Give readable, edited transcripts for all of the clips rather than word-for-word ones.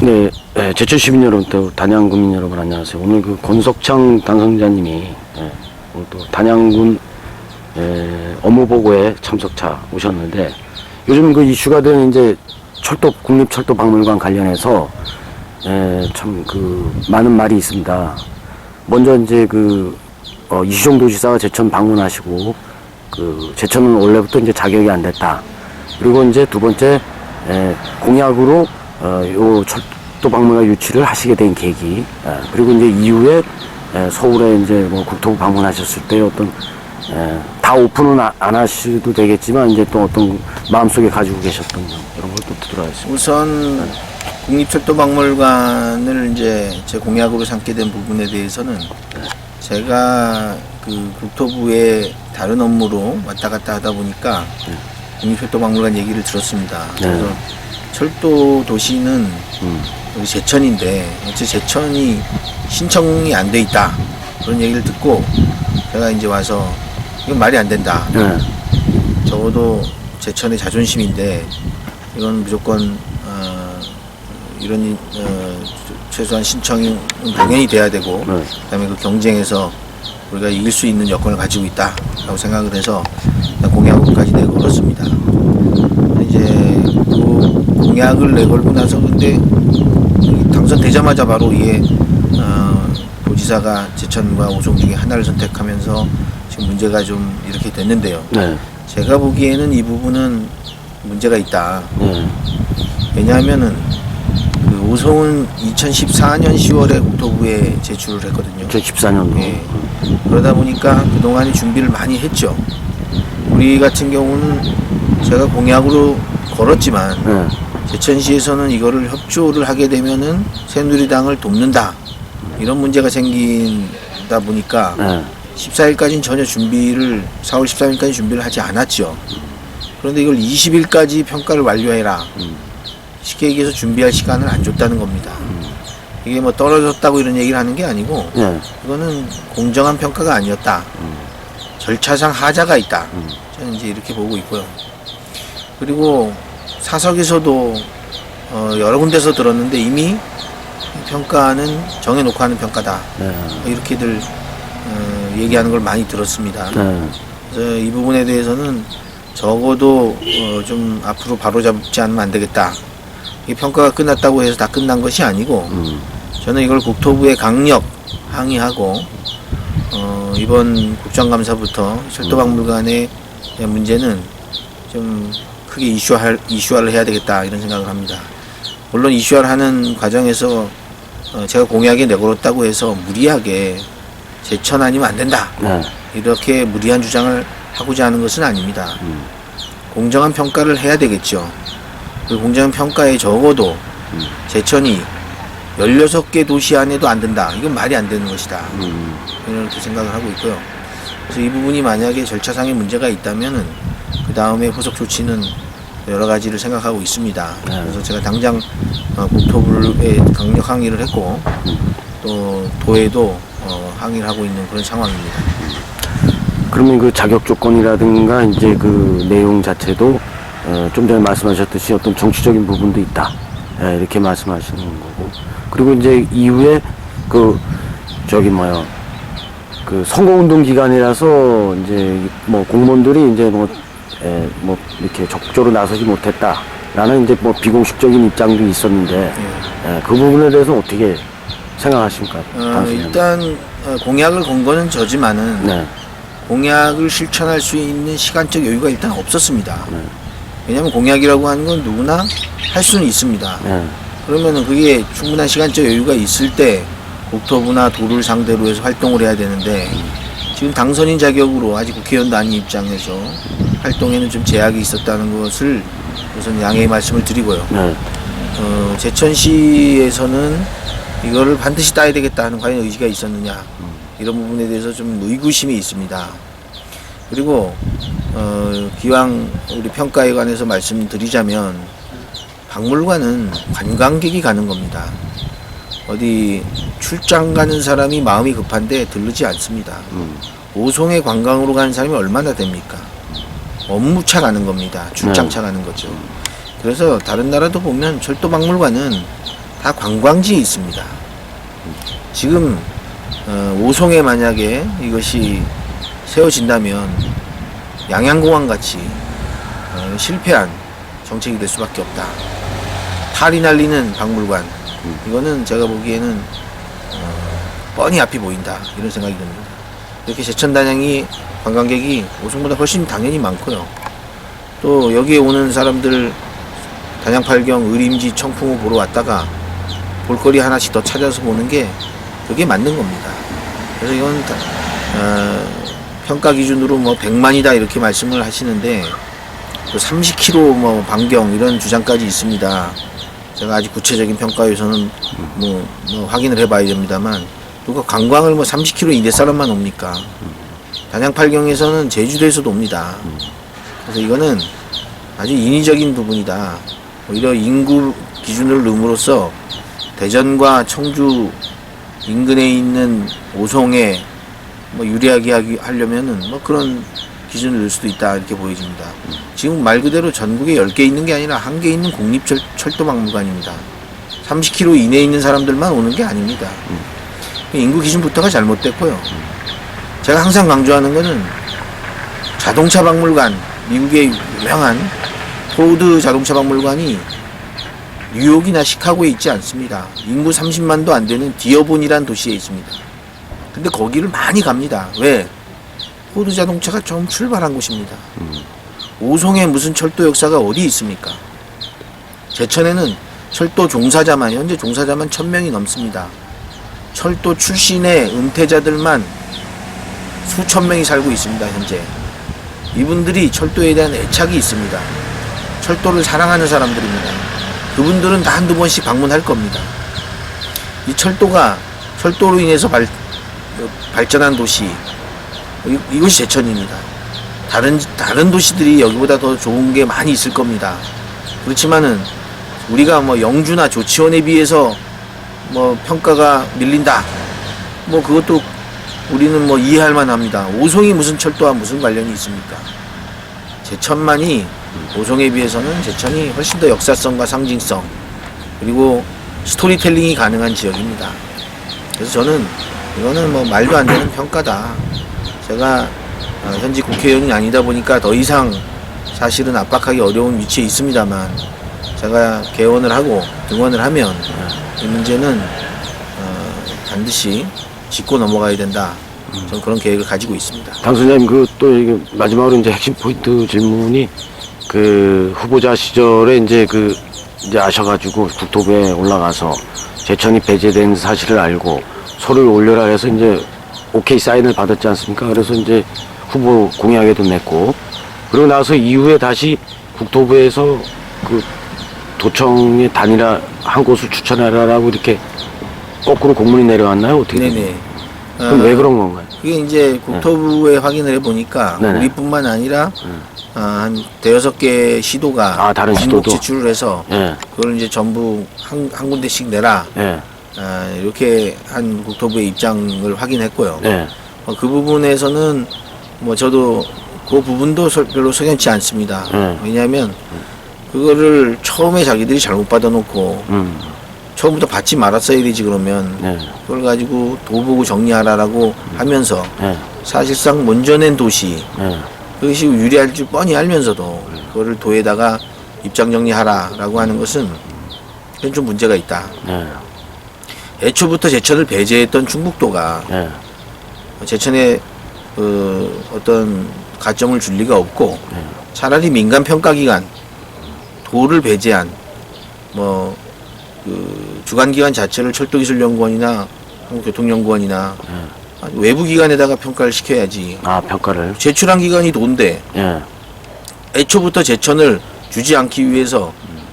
네, 제천 시민 여러분, 또 단양 구민 여러분 안녕하세요. 오늘 그 권석창 당선자님이 오늘 또 단양군 업무보고에 참석차 오셨는데, 요즘 그 이슈가 되는 이제 국립철도박물관 관련해서 참 그 많은 말이 있습니다. 먼저 이제 이수정 도지사가 제천 방문하시고, 제천은 원래부터 이제 자격이 안 됐다. 그리고 이제 두 번째 공약으로 요 철도박물관 유치를 하시게 된 계기, 그리고 이제 이후에 서울에 이제 뭐 국토부 방문하셨을 때 어떤 다 오픈은 안 하셔도 되겠지만 이제 또 어떤 마음속에 가지고 계셨던 이런 걸 또 들어야겠습니다. 우선 국립철도박물관을 이제 제 공약으로 삼게 된 부분에 대해서는 제가 그 국토부의 다른 업무로 왔다 갔다 하다 보니까 국립철도박물관 얘기를 들었습니다. 그래서 철도 도시는 여기 제천인데 어째 제천이 신청이 안 돼 있다 그런 얘기를 듣고 제가 이제 와서 이건 말이 안 된다. 적어도 제천의 자존심인데 이건 무조건 이런 최소한 신청이 당연히 돼야 되고 그다음에 그 경쟁에서 우리가 이길 수 있는 여건을 가지고 있다라고 생각을 해서 공약까지 내걸었습니다. 이제 그 공약을 내걸고 나서 근데 당선되자마자 바로 이게 도지사가 제천과 오송 중에 하나를 선택하면서 지금 문제가 좀 이렇게 됐는데요. 제가 보기에는 이 부분은 문제가 있다. 왜냐하면은 그 오송은 2014년 10월에 국토부에 제출을 했거든요. 2014년도. 예. 그러다 보니까 그동안에 준비를 많이 했죠. 우리 같은 경우는 제가 공약으로 걸었지만 제천시에서는 이거를 협조를 하게 되면은 새누리당을 돕는다 이런 문제가 생긴다 보니까 14일까지는 전혀 4월 13일까지 준비를 하지 않았죠. 그런데 이걸 20일까지 평가를 완료해라 쉽게 얘기해서 준비할 시간을 안 줬다는 겁니다. 이게 뭐 떨어졌다고 이런 얘기를 하는 게 아니고 이거는 공정한 평가가 아니었다. 절차상 하자가 있다. 저는 이제 이렇게 보고 있고요. 그리고 사석에서도 여러 군데서 들었는데 이미 평가는 정해놓고 하는 평가다. 이렇게들 얘기하는 걸 많이 들었습니다. 그래서 이 부분에 대해서는 적어도 좀 앞으로 바로잡지 않으면 안 되겠다. 이 평가가 끝났다고 해서 다 끝난 것이 아니고 저는 이걸 국토부에 강력 항의하고 이번 국정감사부터 철도박물관의 문제는 좀 크게 이슈화를 해야 되겠다 이런 생각을 합니다. 물론 이슈화를 하는 과정에서 제가 공약에 내걸었다고 해서 무리하게 제천 아니면 안 된다 이렇게 무리한 주장을 하고자 하는 것은 아닙니다. 공정한 평가를 해야 되겠죠. 그 공정한 평가에 적어도 제천이 16개 도시 안에도 안 된다. 이건 말이 안 되는 것이다. 이렇게 생각을 하고 있고요. 그래서 이 부분이 만약에 절차상의 문제가 있다면은 그 다음에 후속 조치는 여러 가지를 생각하고 있습니다. 그래서 제가 당장 국토부에 강력 항의를 했고 또 도에도 항의를 하고 있는 그런 상황입니다. 그러면 그 자격 조건이라든가 이제 그 내용 자체도 좀 전에 말씀하셨듯이 어떤 정치적인 부분도 있다. 이렇게 말씀하시는 거고. 그리고 이제 이후에 그 선거운동 기간이라서 이제 뭐 공무원들이 이제 뭐 이렇게 적극적으로 나서지 못했다라는 이제 뭐 비공식적인 입장도 있었는데 그 부분에 대해서 어떻게 생각하십니까? 일단 공약을 건 거는 저지만은 공약을 실천할 수 있는 시간적 여유가 일단 없었습니다. 왜냐하면 공약이라고 하는 건 누구나 할 수는 있습니다. 그러면은 그게 충분한 시간적 여유가 있을 때 국토부나 도를 상대로 해서 활동을 해야 되는데 지금 당선인 자격으로 아직 국회의원도 아닌 입장에서 활동에는 좀 제약이 있었다는 것을 우선 양해의 말씀을 드리고요. 제천시에서는 이거를 반드시 따야 되겠다 하는 과연 의지가 있었느냐 이런 부분에 대해서 좀 의구심이 있습니다. 그리고 기왕 우리 평가에 관해서 말씀드리자면 박물관은 관광객이 가는 겁니다. 어디 출장 가는 사람이 마음이 급한데 들르지 않습니다. 오송에 관광으로 가는 사람이 얼마나 됩니까? 업무차 가는 겁니다. 출장차 가는 거죠. 그래서 다른 나라도 보면 철도박물관은 다 관광지에 있습니다. 지금 오송에 만약에 이것이 세워진다면 양양공항 같이 실패한 정책이 될 수밖에 없다. 탈이 날리는 박물관, 이거는 제가 보기에는 뻔히 앞이 보인다, 이런 생각이 듭니다. 이렇게 제천 단양이 관광객이 오송보다 훨씬 당연히 많고요. 또 여기에 오는 사람들 단양 팔경 의림지 청풍호 보러 왔다가 볼거리 하나씩 더 찾아서 보는 게 그게 맞는 겁니다. 그래서 이건 평가 기준으로 뭐 100만이다 이렇게 말씀을 하시는데 또 30km 뭐 반경 이런 주장까지 있습니다. 제가 아직 구체적인 평가에서는 뭐 확인을 해봐야 됩니다만, 누가 관광을 뭐 30km 이내 사람만 옵니까? 단양 팔경에서는 제주도에서도 옵니다. 그래서 이거는 아주 인위적인 부분이다. 오히려 인구 기준을 넣음으로써 대전과 청주 인근에 있는 오송에 뭐 유리하게 하려면은 뭐 그런 기준을 넣을 수도 있다, 이렇게 보여집니다. 지금 말 그대로 전국에 10개 있는 게 아니라 1개 있는 국립철도박물관입니다. 30km 이내에 있는 사람들만 오는 게 아닙니다. 인구 기준부터가 잘못됐고요. 제가 항상 강조하는 거는 자동차 박물관, 미국의 유명한 포드 자동차 박물관이 뉴욕이나 시카고에 있지 않습니다. 인구 30만도 안 되는 디어본이라는 도시에 있습니다. 근데 거기를 많이 갑니다. 왜? 포드 자동차가 좀 출발한 곳입니다. 오송에 무슨 철도 역사가 어디 있습니까? 제천에는 철도 종사자만, 현재 종사자만 1000명이 넘습니다. 철도 출신의 은퇴자들만 수천 명이 살고 있습니다, 현재. 이분들이 철도에 대한 애착이 있습니다. 철도를 사랑하는 사람들입니다. 그분들은 다 한두 번씩 방문할 겁니다. 이 철도로 인해서 발전한 도시, 이것이 제천입니다. 다른 도시들이 여기보다 더 좋은 게 많이 있을 겁니다. 그렇지만은 우리가 뭐 영주나 조치원에 비해서 뭐 평가가 밀린다, 뭐 그것도 우리는 뭐 이해할 만합니다. 오송이 무슨 철도와 무슨 관련이 있습니까? 제천만이 오송에 비해서는 제천이 훨씬 더 역사성과 상징성, 그리고 스토리텔링이 가능한 지역입니다. 그래서 저는 이거는 뭐 말도 안 되는 평가다. 제가 현직 국회의원이 아니다 보니까 더 이상 사실은 압박하기 어려운 위치에 있습니다만, 제가 개원을 하고 등원을 하면 이 문제는 반드시 짚고 넘어가야 된다. 저는 그런 계획을 가지고 있습니다. 당 선생님, 또 마지막으로 이제 핵심 포인트 질문이 후보자 시절에 이제 아셔가지고 국토부에 올라가서 제천이 배제된 사실을 알고 서류를 올려라 해서 이제 오케이 사인을 받았지 않습니까? 그래서 이제 후보 공약에도 냈고, 그리고 나서 이후에 다시 국토부에서 도청의 단일화 한 곳을 추천해라라고 이렇게 거꾸로 공문이 내려왔나요? 어떻게? 네네. 그럼 왜 그런 건가요? 그게 이제 국토부에 확인을 해보니까 우리뿐만 아니라 한 대여섯 개 시도가 다른 시도도 제출을 해서 그걸 이제 전부 한 군데씩 내라. 이렇게 한 국토부의 입장을 확인했고요. 그 부분에서는 뭐 저도 그 부분도 별로 석연치 않습니다. 왜냐하면 그거를 처음에 자기들이 잘못 받아놓고 처음부터 받지 말았어야 되지. 그러면 그걸 가지고 도보고 정리하라라고 하면서 사실상 먼저 낸 도시, 그것이 유리할 줄 뻔히 알면서도 그거를 도에다가 입장 정리하라라고 하는 것은 그건 좀 문제가 있다. 애초부터 제천을 배제했던 충북도가 제천에 어떤 가점을 줄 리가 없고, 차라리 민간 평가기관 도를 배제한 주관기관 자체를 철도기술연구원이나 교통연구원이나 외부 기관에다가 평가를 시켜야지. 평가를 제출한 기관이 도인데 애초부터 제천을 주지 않기 위해서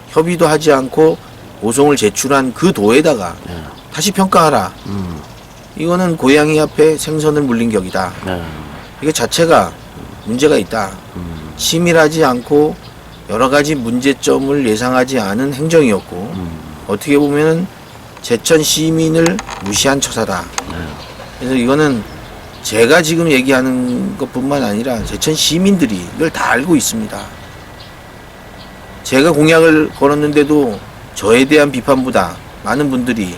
협의도 하지 않고 오송을 제출한 그 도에다가 다시 평가하라. 이거는 고양이 앞에 생선을 물린 격이다. 이게 자체가 문제가 있다. 치밀하지 않고 여러 가지 문제점을 예상하지 않은 행정이었고, 어떻게 보면은 제천 시민을 무시한 처사다. 그래서 이거는 제가 지금 얘기하는 것뿐만 아니라 제천 시민들이 이걸 다 알고 있습니다. 제가 공약을 걸었는데도 저에 대한 비판보다 많은 분들이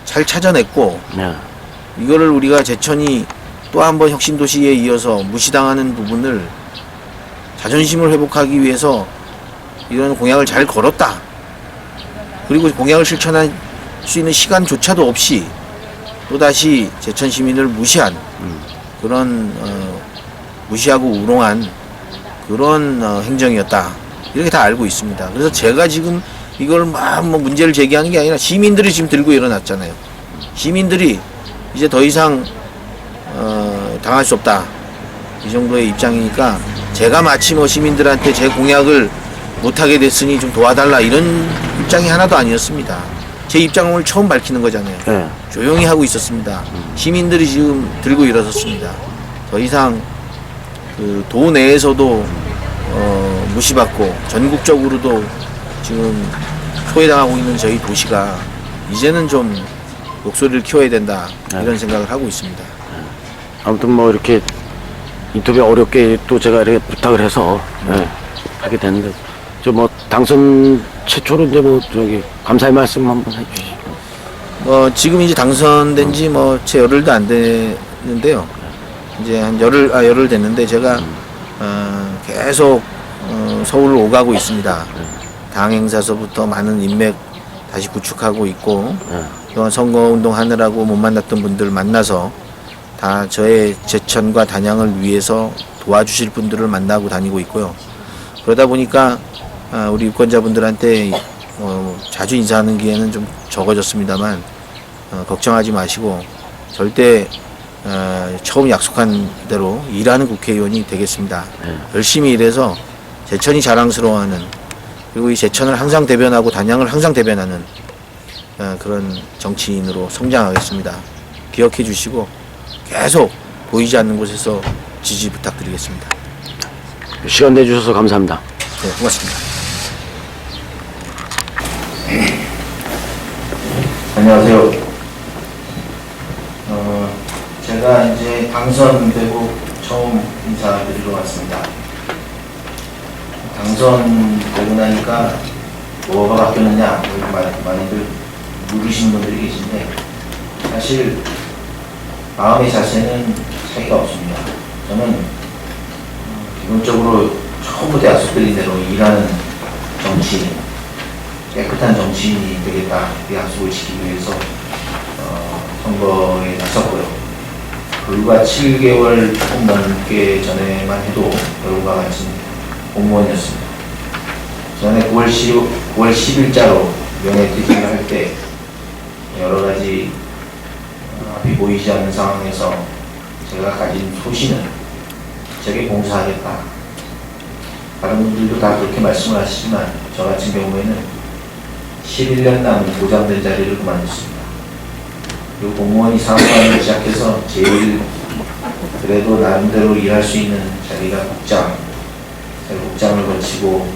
잘 찾아냈고 네. 이거를 우리가 제천이 또 한 번 혁신도시에 이어서 무시당하는 부분을 자존심을 회복하기 위해서 이런 공약을 잘 걸었다. 그리고 공약을 실천할 수 있는 시간조차도 없이 또다시 제천 시민을 무시한 그런 무시하고 우롱한 그런 행정이었다. 이렇게 다 알고 있습니다. 그래서 제가 지금 이걸 막 뭐 문제를 제기하는 게 아니라 시민들이 지금 들고 일어났잖아요. 시민들이 이제 더 이상 당할 수 없다. 이 정도의 입장이니까 제가 마치 뭐 시민들한테 제 공약을 못하게 됐으니 좀 도와달라 이런 입장이 하나도 아니었습니다. 제 입장을 처음 밝히는 거잖아요. 네. 조용히 하고 있었습니다. 시민들이 지금 들고 일어섰습니다. 더 이상 그 도 내에서도 무시받고 전국적으로도 지금 소외당하고 있는 저희 도시가 이제는 좀 목소리를 키워야 된다 이런 생각을 하고 있습니다. 아무튼 뭐 이렇게 인터뷰 어렵게 또 제가 이렇게 부탁을 해서 네, 하게 됐는데 저 뭐 당선 최초로 이제 뭐 저기 감사의 말씀 한번 해주시죠. 지금 이제 당선된 지 뭐 채 열흘도 안 됐는데요. 이제 한 열흘 됐는데 제가 계속 서울을 오가고 있습니다. 당 행사서부터 많은 인맥 다시 구축하고 있고 또한 선거운동 하느라고 못 만났던 분들 만나서 다 저의 제천과 단양을 위해서 도와주실 분들을 만나고 다니고 있고요. 그러다 보니까 우리 유권자분들한테 자주 인사하는 기회는 좀 적어졌습니다만 걱정하지 마시고 절대 처음 약속한 대로 일하는 국회의원이 되겠습니다. 열심히 일해서 제천이 자랑스러워하는 그리고 이 제천을 항상 대변하고 단양을 항상 대변하는 그런 정치인으로 성장하겠습니다. 기억해 주시고 계속 보이지 않는 곳에서 지지 부탁드리겠습니다. 시간 내주셔서 감사합니다. 네, 고맙습니다. 안녕하세요. 제가 이제 당선되고 처음 인사드리러 왔습니다. 당선되고 나니까 뭐가 바뀌었느냐 많이들 물으시는 분들이 계신데 사실 마음의 자세는 차이가 없습니다. 저는 기본적으로 처음부터 약속드린 대로 일하는 정치인, 깨끗한 정치인이 되겠다 이 약속을 지키기 위해서 선거에 나섰고요. 불과 7개월 조금 넘게 전에만 해도 여러분과 같이 공무원이었습니다. 전에 9월 10일자로 면회퇴직을 할 때 여러 가지 앞이 보이지 않는 상황에서 제가 가진 소신은 제게 봉사하겠다. 다른 분들도 다 그렇게 말씀을 하시지만 저 같은 경우에는 11년 남은 보장된 자리를 그만뒀습니다. 그리고 공무원이 사무관을 시작해서 제일 그래도 나름대로 일할 수 있는 자리가 국장. 제가 국장을 거치고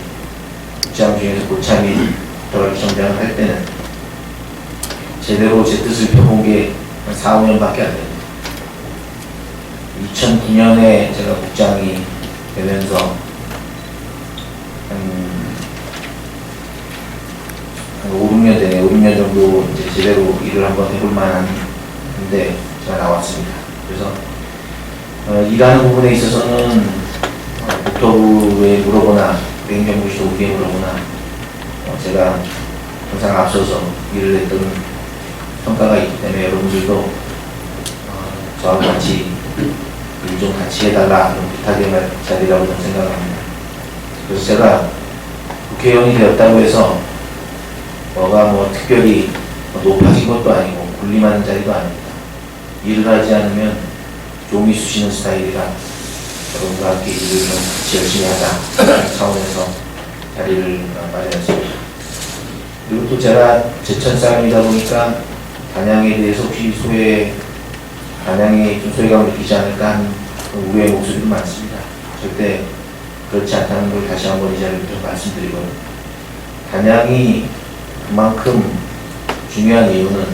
국장 중에서 고참인 도락정장을 할 때는 제대로 제 뜻을 펴본 게 한 4, 5년밖에 안 됩니다. 2009년에 제가 국장이 되면서 한 5, 6년 되네. 5, 6년 정도 이제 제대로 일을 한번 해볼 만한데 제가 나왔습니다. 그래서 일하는 부분에 있어서는 국토부에 물어보나 행정부시 도국에 물어보나 제가 항상 앞서서 일을 했던 평가가 있기 때문에 여러분들도 저하고 같이 일 좀 같이 해달라 그런 부탁의 자리라고 저는 생각합니다. 그래서 제가 국회의원이 되었다고 해서 뭐가 뭐 특별히 높아진 것도 아니고 군림하는 자리도 아닙니다. 일을 하지 않으면 종이 쑤시는 스타일이라 여러분과 함께 일을 좀 같이 열심히 하자 차원에서 자리를 마련했습니다. 그리고 또 제가 제천 사람이다 보니까 단양에 대해서 혹시 단양에 좀 소외감을 느끼지 않을까 하는 우려의 목소리도 많습니다. 절대 그렇지 않다는 걸 다시 한번 이 자리부터 말씀드리고요. 단양이 그만큼 중요한 이유는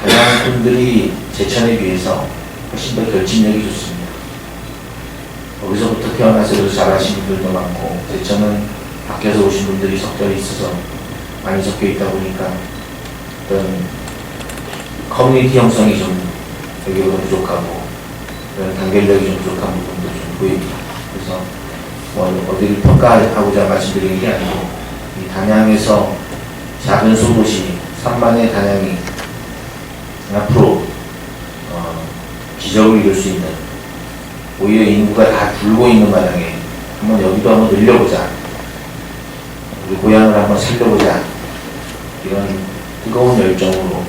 단양 분들이 제천에 비해서 훨씬 더 결집력이 좋습니다. 거기서부터 태어나서 잘하신 분들도 많고 제천은 밖에서 오신 분들이 석달이 있어서 많이 섞여 있다 보니까 어떤 커뮤니티 형성이 좀 여기보다 부족하고 그런 단결력이 좀 부족한 부분도 좀 보입니다. 그래서 뭐 어디를 평가하고자 말씀드리는 게 아니고 이 단양에서 작은 소도시 3만의 단양이 앞으로 기적을 이룰 수 있는, 오히려 인구가 다 줄고 있는 마당에 한번 여기도 한번 늘려보자, 우리 고향을 한번 살려보자, 이런 뜨거운 열정으로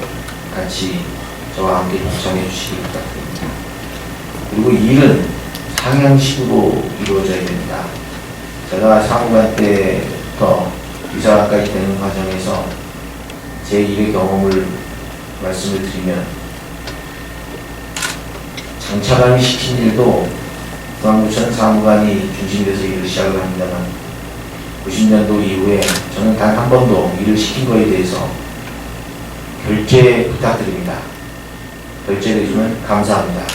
같이 저와 함께 동참해 주시기 부탁드립니다. 그리고 일은 상향식으로 이루어져야 됩니다. 제가 사무관 때부터 이사관까지 되는 과정에서 제 일의 경험을 말씀을 드리면, 장차관이 시킨 일도 중앙구청 사무관이 중심이 돼서 일을 시작을 합니다만 90년도 이후에 저는 단 한 번도 일을 시킨 거에 대해서 결제 부탁드립니다. 결제를 해주면 감사합니다.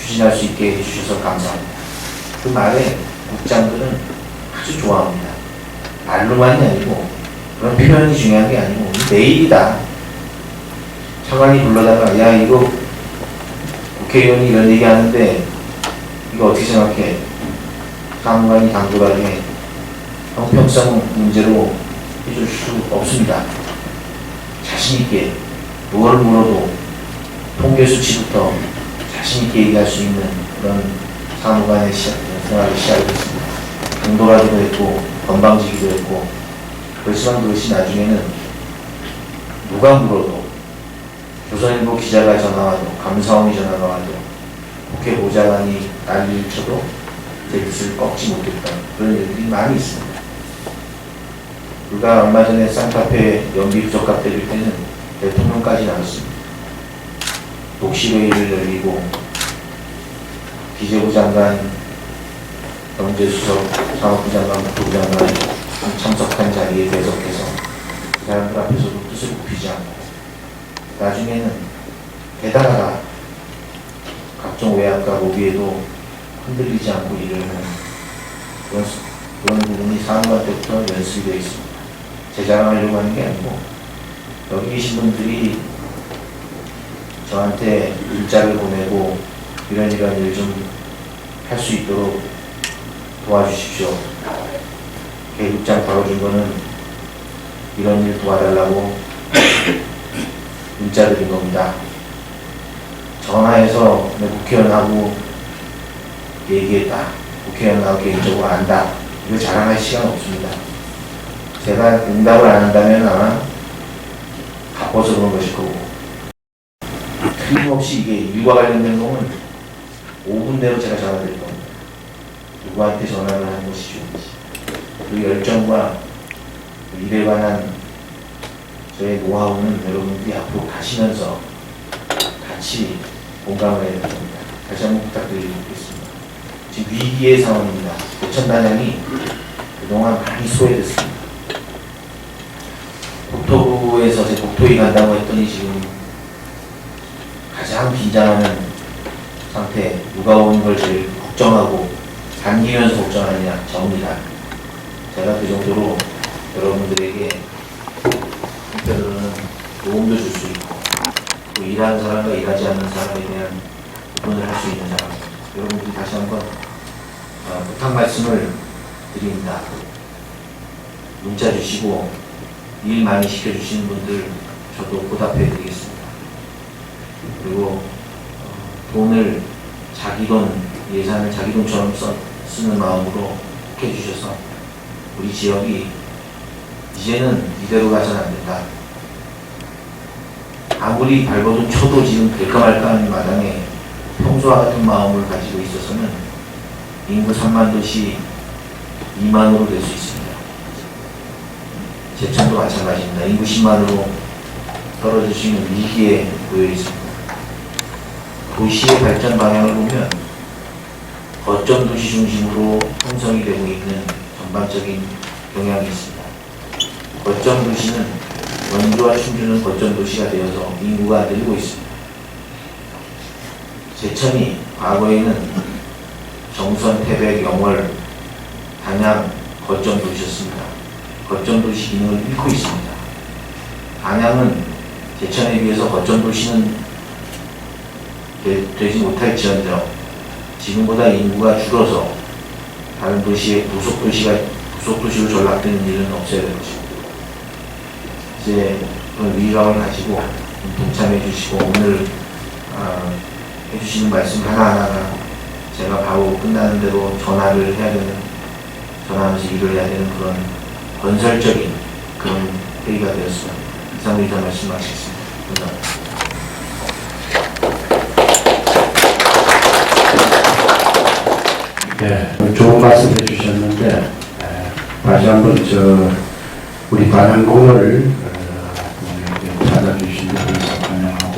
추진할 수 있게 해주셔서 감사합니다. 그 말에 국장들은 아주 좋아합니다. 말로만이 아니고 그런 표현이 중요한 게 아니고 내일이다. 차관이 불러다가 야 이거 국회의원이 이런 얘기 하는데 이거 어떻게 생각해? 사무관이 당돌하게 형평성 문제로 해줄 수 없습니다. 자신있게 무엇을 물어도 통계 수치부터 자신있게 얘기할 수 있는 그런 사무관의 생활을 시작했습니다. 당돌하기도 했고 건방지기도 했고, 그렇지만 그것이 나중에는 누가 물어도, 조선일보 기자가 전화와도, 감사원이 전화가 와도, 국회 보좌관이 난리를 쳐도 제 뜻을 꺾지 못했던 그런 일들이 많이 있습니다. 불과 얼마 전에 쌍카페 연비 부적합 때릴 때는 대통령까지 나왔습니다. 독실회의를 열리고 기재부 장관, 경제수석, 사업부 장관, 국토부 장관이 참석한 자리에 배석해서 그 사람들 앞에서도 뜻을 굽히지 않고, 나중에는 대단하다, 각종 외압과 로비에도 흔들리지 않고 일을 하는 그런 부분이 사무관 때부터 연습이 되어 있습니다. 제 자랑하려고 하는 게 아니고 여기 계신 분들이 저한테 문자를 보내고 이런 일 좀 할 수 있도록 도와주십시오. 계급장 걸어준 거는 이런 일 도와달라고 문자 드린 겁니다. 전화해서 내 국회의원하고 얘기했다, 국회의원하고 개인적으로 안다, 이거 자랑할 시간 없습니다. 제가 응답을 안 한다면 아마 바빠서 그런 것일 거고, 틀림없이 이게 일과 관련된 거는 5분 내로 제가 전화드릴 겁니다. 누구한테 전화를 하는 것이 좋은지, 그 열정과 그 일에 관한 저의 노하우는 여러분들이 앞으로 가시면서 같이 공감을 해야 됩니다. 다시 한번 부탁드리겠습니다. 지금 위기의 상황입니다. 대천단양이 그동안 많이 소외됐습니다. 국토부에서 제 국토위 간다고 했더니 지금 가장 긴장하는 상태, 누가 오는 걸 제일 걱정하고 반기면서 걱정하느냐, 저입니다. 제가 그 정도로 여러분들에게 한편으로는 도움도 줄 수 있고, 또 일하는 사람과 일하지 않는 사람에 대한 구분을 할 수 있는 사람, 여러분들이 다시 한번 부탁 말씀을 드립니다. 문자 주시고 일 많이 시켜주시는 분들 저도 보답해 드리겠습니다. 그리고 돈을 자기 돈, 예산을 자기 돈처럼 쓰는 마음으로 해주셔서 우리 지역이 이제는 이대로 가서는 안 된다. 아무리 발버둥 쳐도 지금 될까 말까 하는 마당에 평소와 같은 마음을 가지고 있어서는 인구 3만 도시 2만으로 될 수 있습니다. 제천도 마찬가지입니다. 인구 10만으로 떨어질 수 있는 위기에 놓여 있습니다. 도시의 발전 방향을 보면 거점 도시 중심으로 형성이 되고 있는 전반적인 경향이 있습니다. 거점 도시는 원주와 충주는 거점 도시가 되어서 인구가 늘고 있습니다. 제천이 과거에는 정선, 태백, 영월, 단양 거점 도시였습니다. 거점도시 기능을 잃고 있습니다. 안양은 제천에 비해서 거점도시는 되지 못할지언정 지금보다 인구가 줄어서 다른 도시의 부속도시로 전락되는 일은 없어야 될 것입니다. 이제 그런 위기감을 가지고 동참해 주시고 오늘 해주시는 말씀 하나하나가 제가 바로 끝나는 대로 전화하면서 일을 해야 되는 그런 건설적인 그런 회의가 되었습니다. 이상으로 이상 말씀 마치겠습니다. 감사합니다. 네, 좋은 말씀 해주셨는데 다시 한번 우리 반영공을 찾아주신 데 대해서 환영하고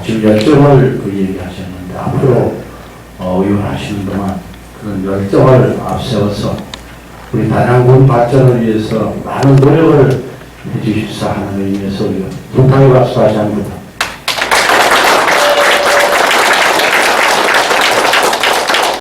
지금 열정을 얘기하셨는데 앞으로 의원하시는 동안 그런 열정을 앞세워서 우리 단양군 발전을 위해서 많은 노력을 해주십사 하는 의미에서 부탁의 박수 다시 한번